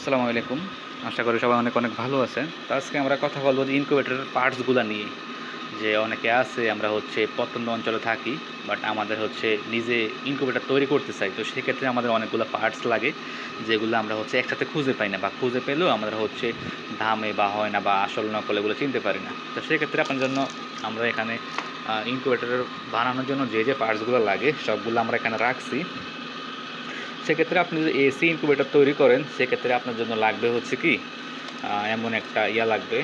আসসালামু আলাইকুম। আশা করি সবাই অনেক অনেক ভালো আছেন। তো আজকে আমরা কথা বলবো যে ইনকিউবেটরের পার্টসগুলা নিয়ে। যে অনেকে আছে আমরা হচ্ছে প্রত্যন্ত অঞ্চলে থাকি, বাট আমাদের হচ্ছে নিজে ইনকিউবেটর তৈরি করতে চাই। তো সেক্ষেত্রে আমাদের অনেকগুলো পার্টস লাগে, যেগুলো আমরা হচ্ছে একসাথে খুঁজে পাই না, বা খুঁজে পেলেও আমরা হচ্ছে দামে বা হয় না, বা আসল নকল এগুলো চিনতে পারি না। তো সেক্ষেত্রে আপনার জন্য আমরা এখানে ইনকিউবেটরের বানানোর জন্য যে যে পার্টসগুলো লাগে সবগুলো আমরা এখানে রাখছি। সেক্ষেত্রে আপনি যদি এসি ইনকিউবেটর তৈরি করেন, সেক্ষেত্রে আপনার জন্য লাগবে হচ্ছে কি এমন একটা লাগবে,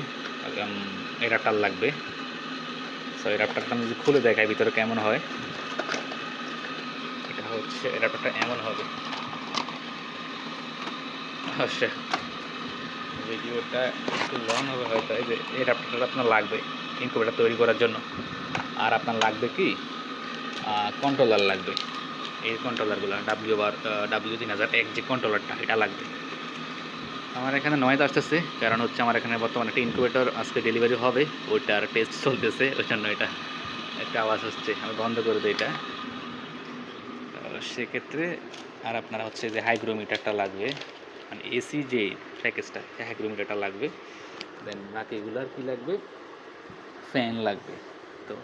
অ্যাডাপ্টার লাগবে। সো অ্যাডাপ্টারটা আমি যদি খুলে দেখাই ভিতরে কেমন হয়। এটা হচ্ছে অ্যাডাপ্টারটা এমন হবে। আচ্ছা, ভিডিওটা একটু লং হবে হয়তো। এই যে অ্যাডাপ্টারটা আপনার লাগবে ইনকিউবেটর তৈরি করার জন্য। আর আপনার লাগবে কি কন্ট্রোলার লাগবে। এই কন্ট্রোলারগুলো W3001 যে কন্ট্রোলারটা, এটা লাগবে। আমার এখানে নয়েজ আসতেছে, কারণ হচ্ছে আমার এখানে বর্তমানে একটা ইনকিউবেটর আজকে ডেলিভারি হবে, ওইটার টেস্ট চলতেছে, ওই জন্য এটা একটা আওয়াজ হচ্ছে। আমি বন্ধ করে দিই এটা। সেক্ষেত্রে আর আপনারা হচ্ছে যে হাইগ্রোমিটারটা লাগবে, মানে এসি যে প্যাকেজটা, হাইগ্রোমিটারটা লাগবে। দেন বাকি এগুলো আর কি লাগবে, ফ্যান লাগবে। তো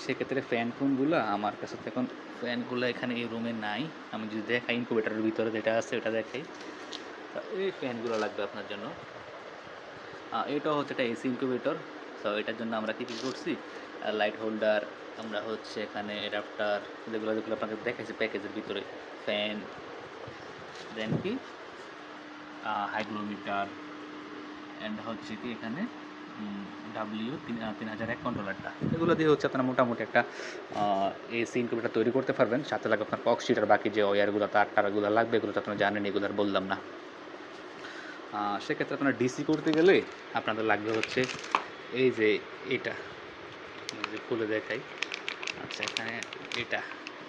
সেক্ষেত্রে ফ্যান কোনগুলো আমার কাছে তো এখন ফ্যানগুলো এখানে এই রুমে নাই। আমি যদি দেখাই ইনকিউবেটারের ভিতরে যেটা আছে ওটা দেখাই। এই ফ্যানগুলো লাগবে আপনার জন্য। এটাও হচ্ছে একটা এসি ইনকিউবেটর। সো এটার জন্য আমরা কী কী করছি, লাইট হোল্ডার, আমরা হচ্ছে এখানে অ্যাডাপ্টার, যেগুলো যেগুলো আপনাকে দেখাইছি প্যাকেজের ভিতরে, ফ্যান, দেন কি হাইগ্রোমিটার, অ্যান্ড হচ্ছে কি এখানে W3001 কন্ট্রোলারটা। এগুলো দিয়ে হচ্ছে আপনারা মোটামুটি একটা এসি ইনকিউবেটর তৈরি করতে পারবেন। সাথে লাগবে আপনার কক্সিট আর বাকি যে ওয়্যারগুলো, তার টারগুলো লাগবে, এগুলো তো আপনারা জানেন, এগুলো আর বললাম না। সেক্ষেত্রে আপনারা ডিসি করতে গেলে আপনাদের লাগবে হচ্ছে এই যে এটা, যে খুলে দেখাই। আচ্ছা, এখানে এটা,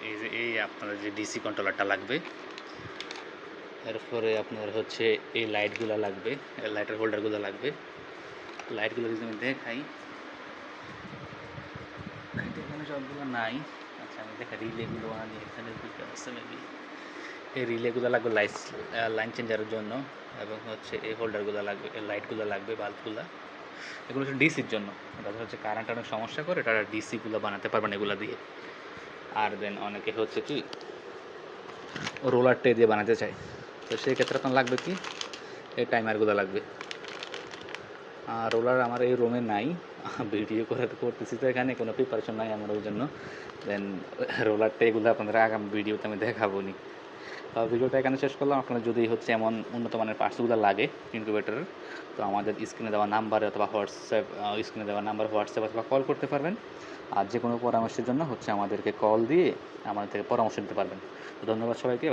এই যে এই আপনার যে ডিসি কন্ট্রোলারটা লাগবে। এরপরে আপনার হচ্ছে এই লাইটগুলো লাগবে, লাইটের হোল্ডারগুলো লাগবে। লাইটগুলো যদি আমি দেখাই, লাইট এখানে সবগুলো নাই। আচ্ছা, আমি দেখা রিলেগুলো আনি, এখানে দুটো আছে মেবি। এই রিলেগুলো লাগবে লাইন চেঞ্জারের জন্য, এবং হচ্ছে এই হোল্ডারগুলো লাগবে, এই লাইটগুলো লাগবে, বাল্বগুলো। এগুলো হচ্ছে ডিসির জন্য। তাদের হচ্ছে কারেন্ট অনেক সমস্যা করে, তারা ডিসিগুলো বানাতে পারবেন এগুলো দিয়ে। আর দেন অনেকে হচ্ছে কি রোলার ট্রে দিয়ে বানাতে চায়। তো সেই ক্ষেত্রে আপনার লাগবে কি এই টাইমারগুলো লাগবে। আর রোলার আমার এই রুমে নাই, ভিডিও করতেছি তো এখানে কোনো প্রিপারেশন নাই আমার, ওই জন্য। দেন রোলার ট্রেগুলো আপনাদের আগামী ভিডিওতে আমি দেখাবো নি। ভিডিওটা এখানে শেষ করলাম। আপনারা যদি হচ্ছে এমন উন্নত মানের পার্টসগুলো লাগে ইনকিউবেটরের, তো আমাদের স্ক্রিনে দেওয়া নাম্বারে অথবা হোয়াটসঅ্যাপ অথবা কল করতে পারবেন। আর যে কোনো পরামর্শের জন্য হচ্ছে আমাদেরকে কল দিয়ে আমাদের থেকে পরামর্শ নিতে পারবেন। তো ধন্যবাদ সবাইকে।